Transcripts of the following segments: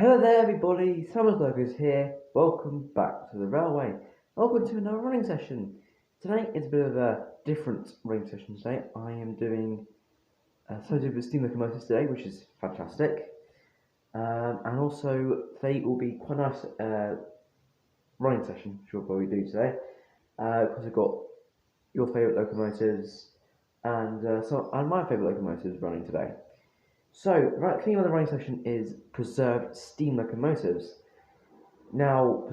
Hello there everybody, Summer's Logos here. Welcome back to the railway. Welcome to another running session. Today is a bit of a different running session today. I am doing something with steam locomotives today, which is fantastic. And also today will be quite a nice running session, which we'll probably do today. Because I've got your favourite locomotives and my favourite locomotives running today. So, the theme of the running session is preserved steam locomotives. Now,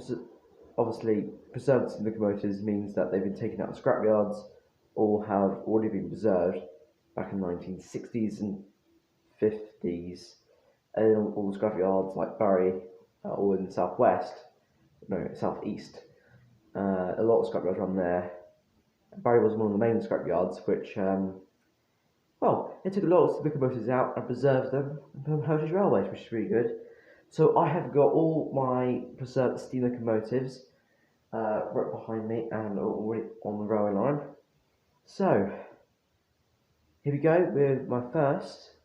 obviously, preserved steam locomotives means that they've been taken out of scrapyards or have already been preserved back in the 1960s and 50s. And all the scrapyards like Barry or in the southeast. A lot of scrapyards run there. Barry was one of the main scrapyards, which they took a lot of locomotives out and preserved them from Heritage Railways, which is really good. So I have got all my preserved steam locomotives right behind me and already on the railway line. So here we go with my first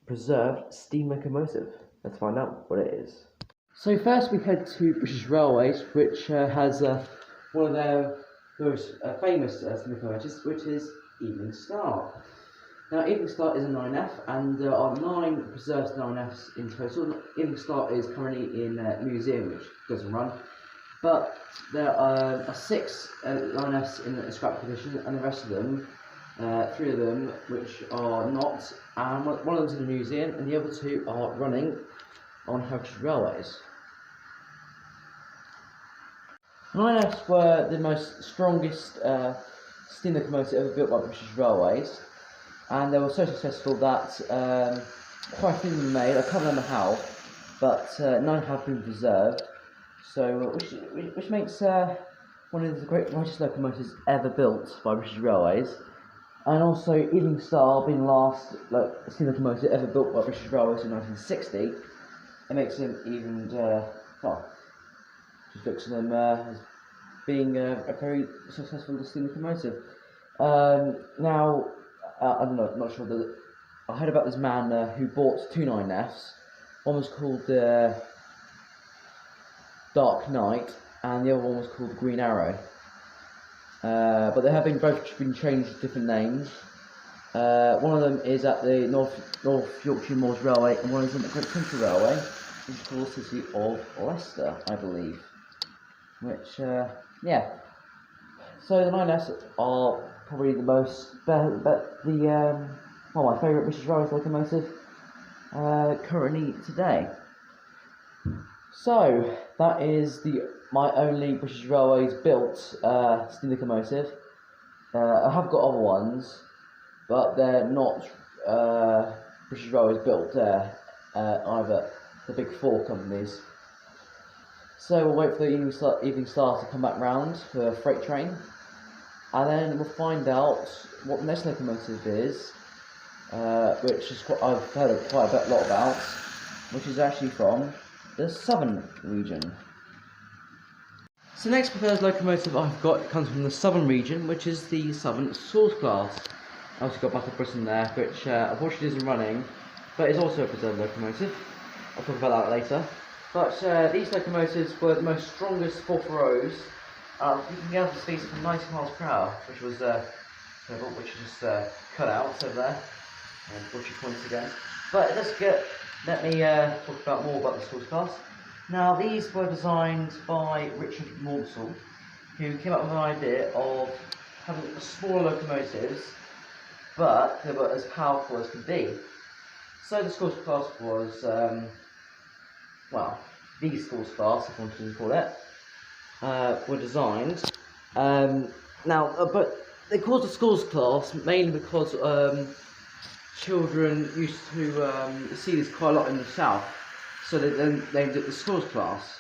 preserved steam locomotive. Let's find out what it is. So first we head to British Railways, which has one of their most famous steam locomotives, which is Evening Star. Now, Evening Star is a 9F, and there are 9 preserved 9Fs in total. Evening Star is currently in a museum, which doesn't run, but there are 6 9Fs in a scrap condition, and the rest of them, 3 of them, which are not, and one of them's in a museum, and the other 2 are running on Heritage Railways. 9Fs were the most strongest steam locomotive ever built by British Railways, and they were so successful that quite a few of them were made. I can't remember how, but 9 have been preserved. So, which makes one of the greatest locomotives ever built by British Railways, and also Evening Star being the last steam locomotive ever built by British Railways in 1960. It makes them even just looks at them as being a very successful steam locomotive. Now, I'm not sure that I heard about this man who bought 2 9Fs. One was called Dark Knight, and the other one was called Green Arrow. But they have both been changed to different names. One of them is at the North Yorkshire Moors Railway, and one is on the Great Country Railway, which is called the city of Leicester, I believe. Which, yeah. So the 9Fs are probably the most, my favourite British Railways locomotive currently today. So that is my only British Railways built steam locomotive. I have got other ones, but they're not British Railways built there either. The big 4 companies. So we'll wait for the Evening Star to come back round for a freight train, and then we'll find out what the next locomotive is, which is I've heard quite a lot about, which is actually from the southern region. So the next preferred locomotive I've got comes from the southern region, which is the Southern Swords class. I also got Battle of Britain there, which unfortunately isn't running, but is also a preserved locomotive. I'll talk about that later. But these locomotives were the most strongest 4th rows. You can get up to speeds of 90 miles per hour, which was which is just cut out over there, and butcher points again. But let me talk about more about the Swords class. Now, these were designed by Richard Maunsell, who came up with an idea of having smaller locomotives, but they were as powerful as could be. So the Swords class was the Swords class, if I wanted to call it, were designed. But they called the Swords class mainly because children used to see this quite a lot in the south, so they then named it the Swords class.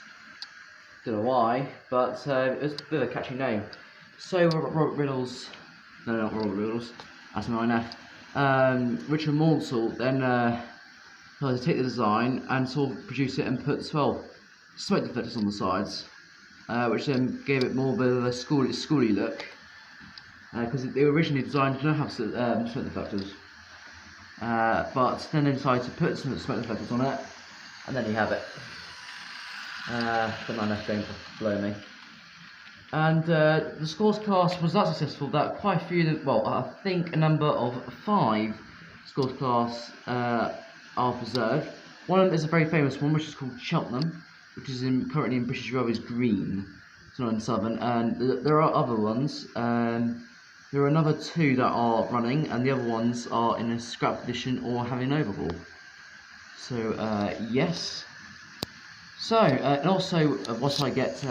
Don't know why, but it was a bit of a catchy name. So Robert Riddles, no, not Robert Riddles, that's mine now. Richard Maunsell then to take the design and sort of produce it and put smoke deflectors on the sides, which then gave it more of a schooly look, because they were originally designed to not have smoke deflectors, but then they decided to put some smoke deflectors on it And then you have it. But not enough going below me. And the scores class was that successful that quite a few, well, I think a number of 5 scores class are preserved. One of them is a very famous one, which is called Cheltenham, which is currently in British Railways Green. It's not in Southern, and there are other ones. There are another 2 that are running, and the other ones are in a scrap condition or having an overhaul. So yes. So and also once I get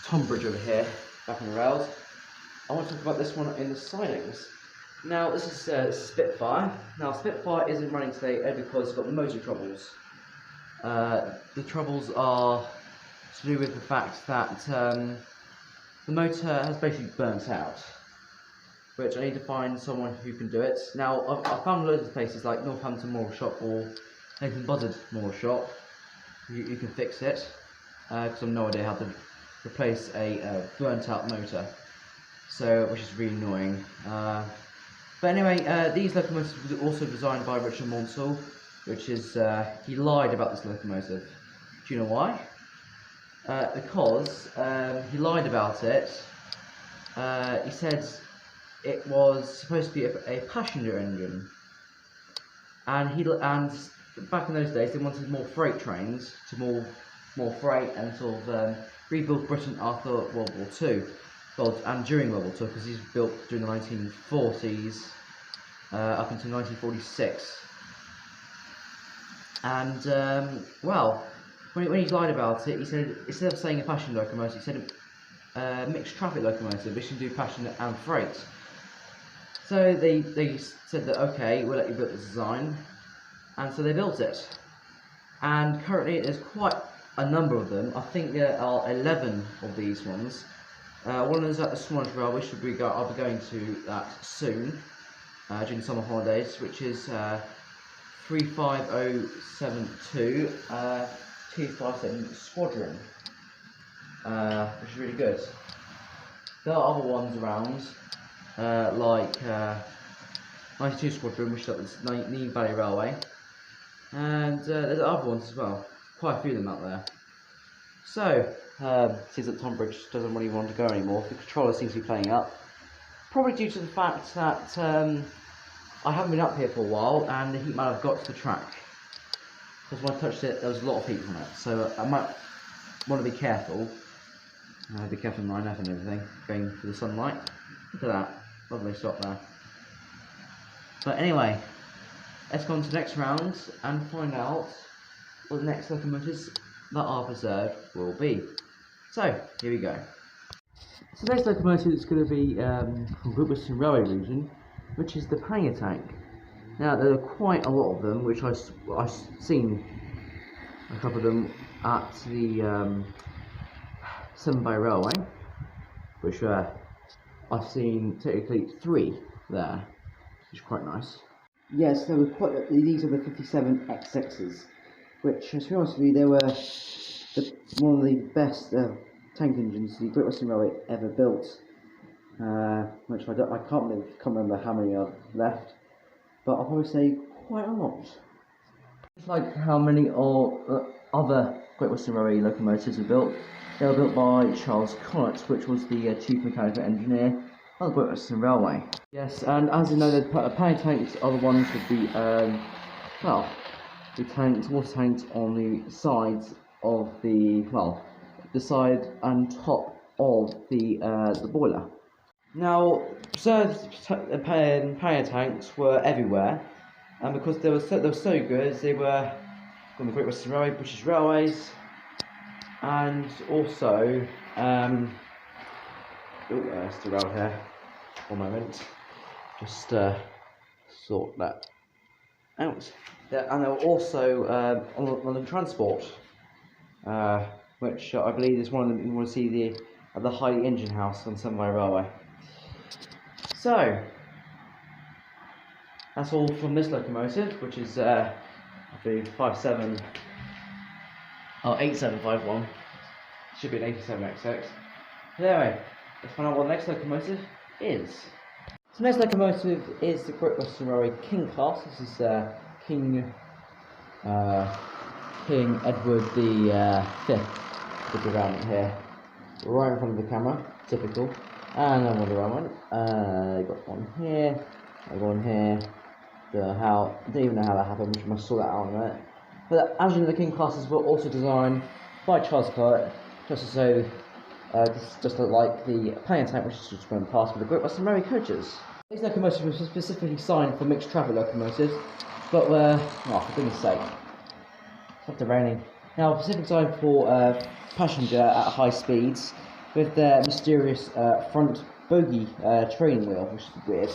Tonbridge over here, back on the rails, I want to talk about this one in the sidings. Now this is Spitfire. Now Spitfire isn't running today because it's got motor troubles. The troubles are to do with the fact that the motor has basically burnt out, which I need to find someone who can do it. Now I've found loads of places like Northampton Motor Shop or Nathan Buzzard Motor Shop. You can fix it, because I have no idea how to replace a burnt out motor, so which is really annoying. But anyway, these locomotives were also designed by Richard Monsell, which is he lied about this locomotive. Do you know why? Because he lied about it. He said it was supposed to be a passenger engine, and back in those days they wanted more freight trains to more freight and sort of rebuild Britain after World War II, and during World War II, because these were built during the 1940s up until 1946. And well, when he lied about it, he said instead of saying a passenger locomotive, he said a mixed traffic locomotive, which can do passenger and freight. So they said that okay, we'll let you build the design, and so they built it. And currently there's quite a number of them. I think there are 11 of these ones. One of them is at the Swanage Railway, I'll be going to that soon during the summer holidays, which is 35072 257 Squadron, which is really good. There are other ones around, like 92 Squadron, which is at the Nene Valley Railway, and there's other ones as well, quite a few of them out there. So, seems that Tonbridge doesn't really want to go anymore. The controller seems to be playing up, probably due to the fact that I haven't been up here for a while and the heat might have got to the track. Because when I touched it, there was a lot of heat on it, so I might want to be careful. Be careful with my knife and everything, going for the sunlight. Look at that, lovely shot there. But anyway, let's go on to the next round and find out what the next locomotives that are preserved will be. So, here we go. So the next locomotive is going to be from Great Western Railway region, which is the pannier tank. Now there are quite a lot of them, which I've seen a couple of them at the Severn Bay Railway, which I've seen technically 3 there, which is quite nice. Yes, there were these are the 57 XX s, which, to be honest with you, they were one of the best tank engines the Great Western Railway ever built. Which I can't remember how many are left, but I'll probably say quite a lot. Just like how many other Great Western Railway locomotives were built, they were built by Charles Connaught, which was the chief mechanical engineer of the Great Western Railway. Yes, and as you know, the pannier tanks are the ones with the water tanks on the sides of the side and top of the boiler. Now, preserved pannier tanks were everywhere, and because they were so good, they were on the Great Western Railway, British Railways, and also still around here. One moment, just sort that out. Yeah, and they were also on London Transport, which I believe is one of them you want to see at the High Engine House on Severn Bay Railway. So that's all from this locomotive, which is I believe 8751. Should be an 87XX. But anyway, let's find out what the next locomotive is. So the next locomotive is the Great Western Railway King class. This is King King Edward the Fifth with the round here, right in front of the camera, typical. And then another one. I got one here. I got one here. I don't even know how that happened. We must sort that out in a minute. But as you know, the King classes were also designed by Charles Clark, just like the plane tank, which is just going past with the Great Western Railway coaches. These locomotives were specifically designed for mixed traffic locomotives, but were, oh, for goodness sake, it's after raining. Now, specifically designed for passenger at high speeds, with their mysterious front bogie training wheel, which is weird.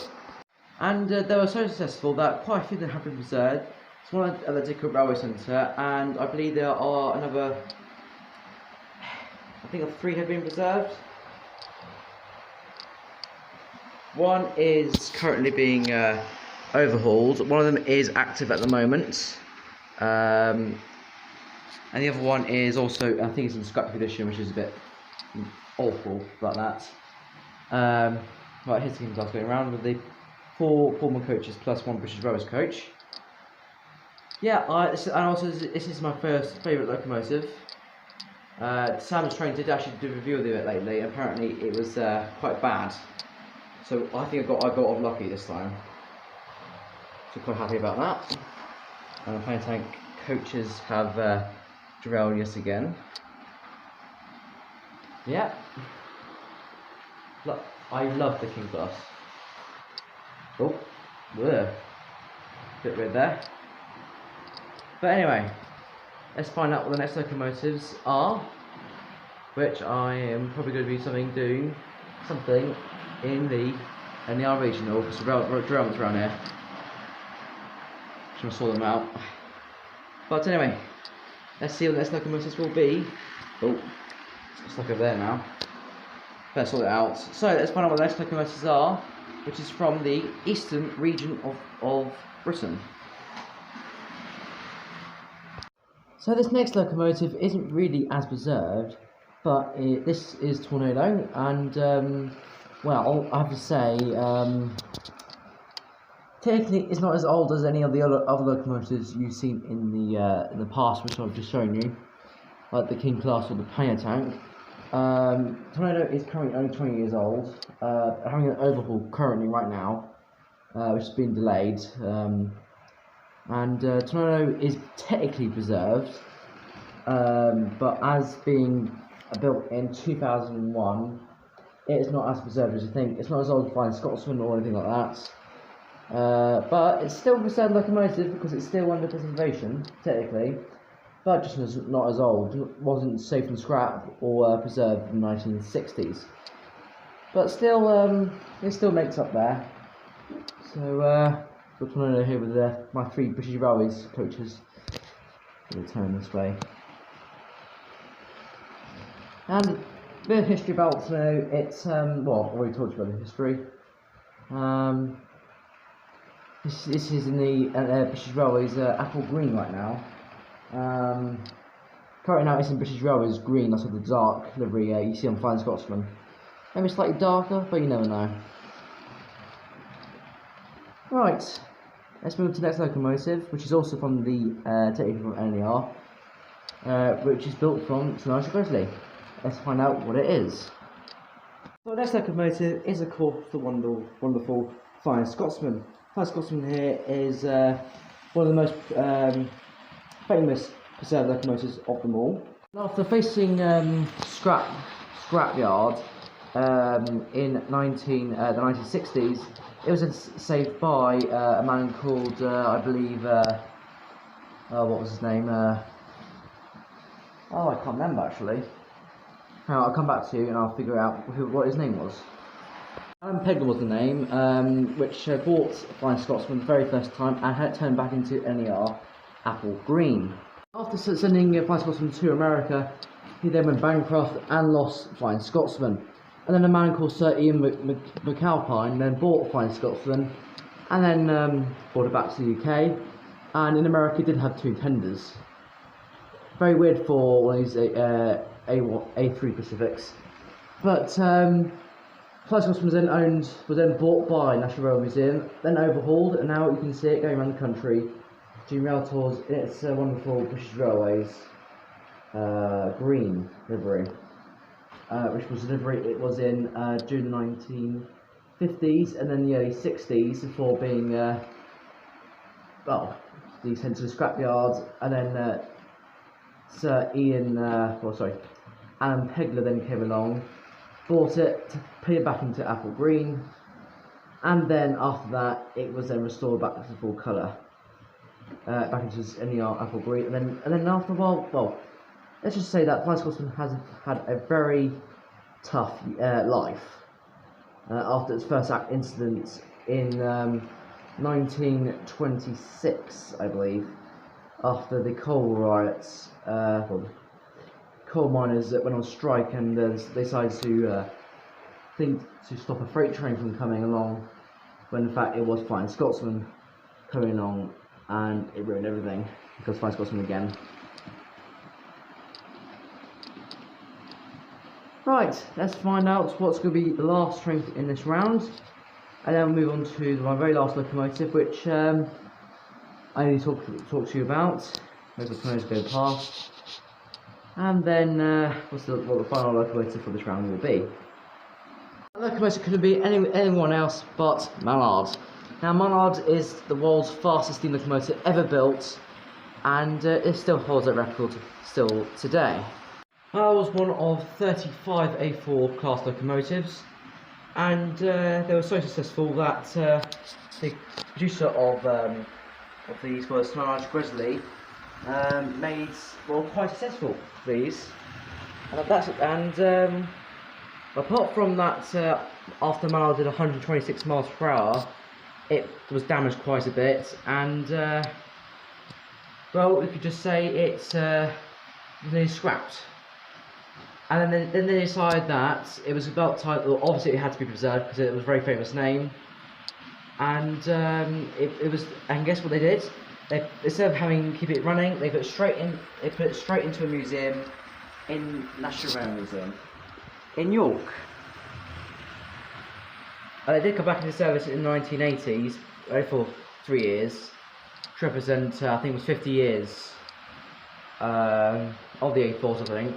And they were so successful that quite a few of them have been preserved. It's one at the Dickwood Railway Centre, and I believe there are another, I think 3 have been preserved. One is currently being overhauled. One of them is active at the moment. And the other one is also, I think it's in scrap condition, which is a bit awful about that. Right, here's the King class going around with the 4 Pullman coaches plus 1 British Railways coach. Yeah, this is my first favourite locomotive. Sam's Train did actually do a review of it lately. Apparently, it was quite bad. So I think I got off lucky this time. So quite happy about that. And the plane tank coaches have derailed yet again. Yeah. Look, I love the King class. Oh, yeah. Bit red there. But anyway, let's find out what the next locomotives are, which I am probably going to be doing something in the NER regional, because the derailment's around here. Just going to sort them out. But anyway, let's see what the next locomotives will be. Oh, it's stuck over there now. Better sort it out. So let's find out what the next locomotives are, which is from the eastern region of Britain. So this next locomotive isn't really as preserved, but this is Tornado, and well, I have to say, technically it's not as old as any of the other locomotives you've seen in the past, which I've just shown you, like the King class or the Pioneer tank. Tornado is currently only 20 years old, having an overhaul currently right now, which has been delayed. And Tornado is technically preserved, but as being built in 2001, it is not as preserved as you think. It's not as old as Flying Scotsman or anything like that, but it's still a preserved locomotive because it's still under preservation, technically, but just not as old. It wasn't safe from scrap or preserved in the 1960s, but still, it still makes up there. So, got Tornado here with my 3 British Railways coaches. We'll turn this way. And a bit of history about Tornado. It's well, I've already talked about the history. This is in the British Railways apple green right now. Currently now it's in British Railways green. That's the dark livery you see on Flying Scotsman. Maybe slightly darker, but you never know. Right, let's move to the next locomotive, which is also from the technically from NER, which is built from St. Grizzly. Let's find out what it is. So the next locomotive is, of course, the wonderful Flying Scotsman. Flying Scotsman here is one of the most famous preserved locomotives of them all. After facing scrapyard in the 1960s, it was saved by a man called, I believe, what was his name? Oh, I can't remember actually. I'll come back to you and I'll figure out what his name was. Alan Pegler was the name, which bought Flying Scotsman the very first time and had it turned back into NER apple green. After sending Flying Scotsman to America, he then went bankrupt and lost Flying Scotsman. And then a man called Sir Ian McAlpine then bought Flying Scotsman and then brought it back to the UK. And in America, it did have 2 tenders. Very weird for one of these A3 Pacifics. But Flying Scotsman was then bought by National Rail Museum, then overhauled, and now you can see it going around the country Junior Rail Tours, it's a wonderful British Railways green livery, which was delivery. It was in June 1950s and then the early 60s before being well, sent to the scrapyard, and then Sir Alan Pegler then came along, bought it, put it back into apple green, and then after that it was then restored back to full colour, back into apple green, and then after a while, well, let's just say that Flying Scotsman has had a very tough life after its first incident in 1926, I believe, after the coal riots. Coal miners that went on strike, and they decided to stop a freight train from coming along, when in fact it was Flying Scotsman coming along, and it ruined everything because Flying Scotsman again. Right, let's find out what's going to be the last train in this round, and then we'll move on to my very last locomotive, which I need to talk to you about. Those locomotives go past, and then what the final locomotive for this round will be. The locomotive could be anyone else but Mallard. Now, Mallard is the world's fastest steam locomotive ever built, and it still holds that record still today. I was one of 35 A4 class locomotives, and they were so successful that the producer of these was Sir Grizzly made quite successful these, and apart from that, after Mallard did 126 miles per hour, it was damaged quite a bit, and well, we could just say it's nearly scrapped. And then they decided that it was about time. Well, obviously, it had to be preserved because it was a very famous name. And it was. And guess what they did? They, instead of keep it running, they put it straight into a museum in National Rail Museum in York. And they did come back into service in the 1980s, only for 3 years, to represent I think it was 50 years of the A4s, I think.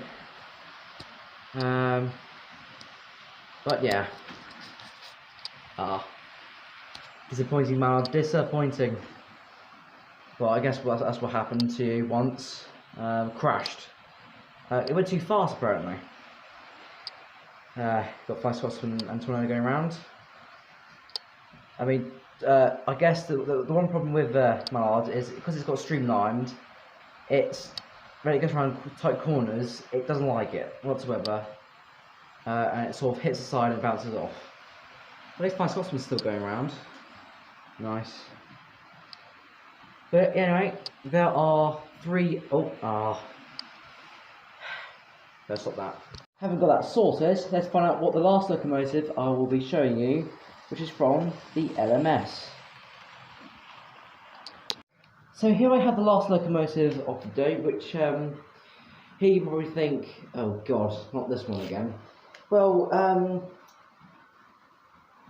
But yeah, disappointing, man, disappointing. Well, I guess that's what happened to you once. Crashed. It went too fast, apparently. Got Flying Scotsman and Tornado going around. I mean, I guess the one problem with Mallard is because it's got streamlined, when it goes around tight corners, it doesn't like it whatsoever, and it sort of hits the side and bounces off. At least Flying Scotsman's still going around. Nice. But anyway, there are 3. Let's stop that. Haven't got that sorted. Let's find out what the last locomotive I will be showing you, which is from the LMS. So here I have the last locomotive of the day, which here you probably think, oh god, not this one again. Well,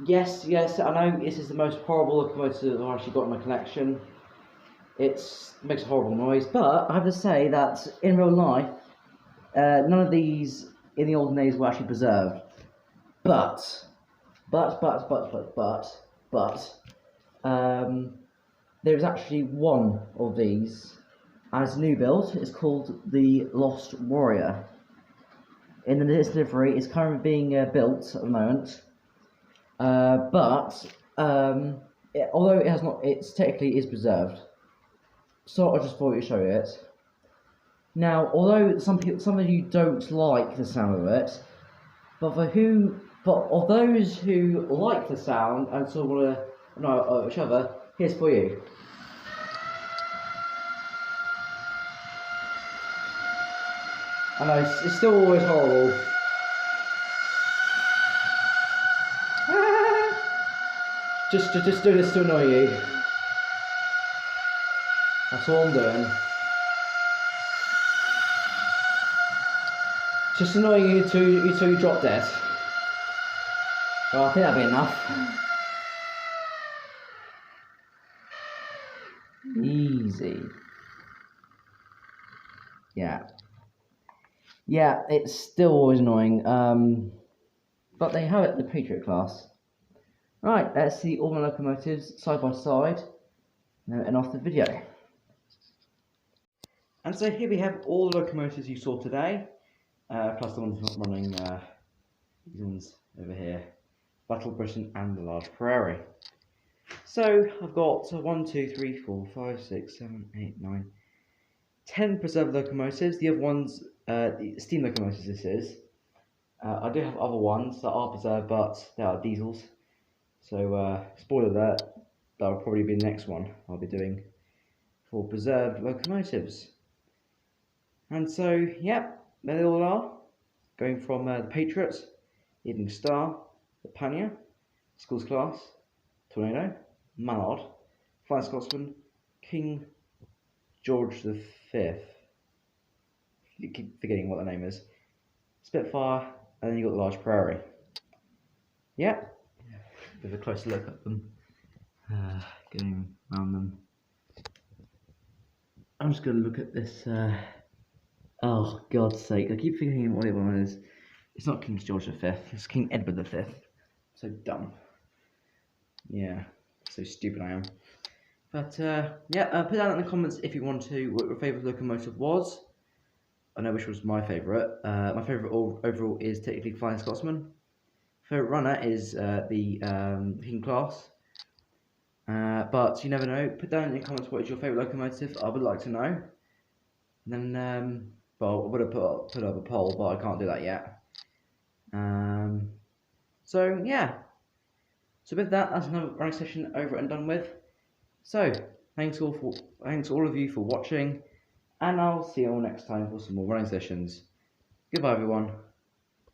yes, I know this is the most horrible locomotive I've actually got in my collection. It makes a horrible noise, but I have to say that in real life, none of these in the olden days were actually preserved. But, there's actually one of these, and it's a new build. It's called the Lost Warrior. In this delivery, it's currently being built at the moment, although it has not, it's technically is preserved. So I just thought I'd show you it. Now, although some of you don't like the sound of it, but of those who like the sound and sort of want to know each other, here's for you. I know it's still always horrible. just do this to annoy you. That's all I'm doing. Just annoying you till you drop dead. Well, I think that'll be enough. Easy. Yeah, it's still always annoying. But they have it in the Patriot class. Right, let's see all my locomotives side by side and off the video. And so here we have all the locomotives you saw today, plus the ones not running, these ones over here, Battle Britain and the Large Prairie. So I've got 1, 2, 3, 4, 5, 6, 7, 8, 9, 10 preserved locomotives. The other ones, the steam locomotives this is. I do have other ones that are preserved, but they are diesels. So, spoiler alert, that'll probably be the next one I'll be doing for preserved locomotives. And so, yeah, there they all are. Going from the Patriot, Evening Star, the Pannier, Schools Class, Tornado, Mallard, Flying Scotsman, King George V. You keep forgetting what the name is. Spitfire, and then you've got the Large Prairie. Yeah, with a closer look at them. Getting around them. I'm just going to look at this. Oh, God's sake, I keep forgetting what it was. It's not King George V, it's King Edward V. So dumb. Yeah, so stupid I am. But yeah, put down in the comments if you want to what your favourite locomotive was. I know which was my favourite. My favourite overall is technically Flying Scotsman. Favourite runner is the King class. But you never know. Put down in the comments what is your favourite locomotive. I would like to know. And then, well, I would have put up a poll, but I can't do that yet. So yeah. So with that, that's another running session over and done with. So thanks all of you for watching, and I'll see you all next time for some more running sessions. Goodbye, everyone.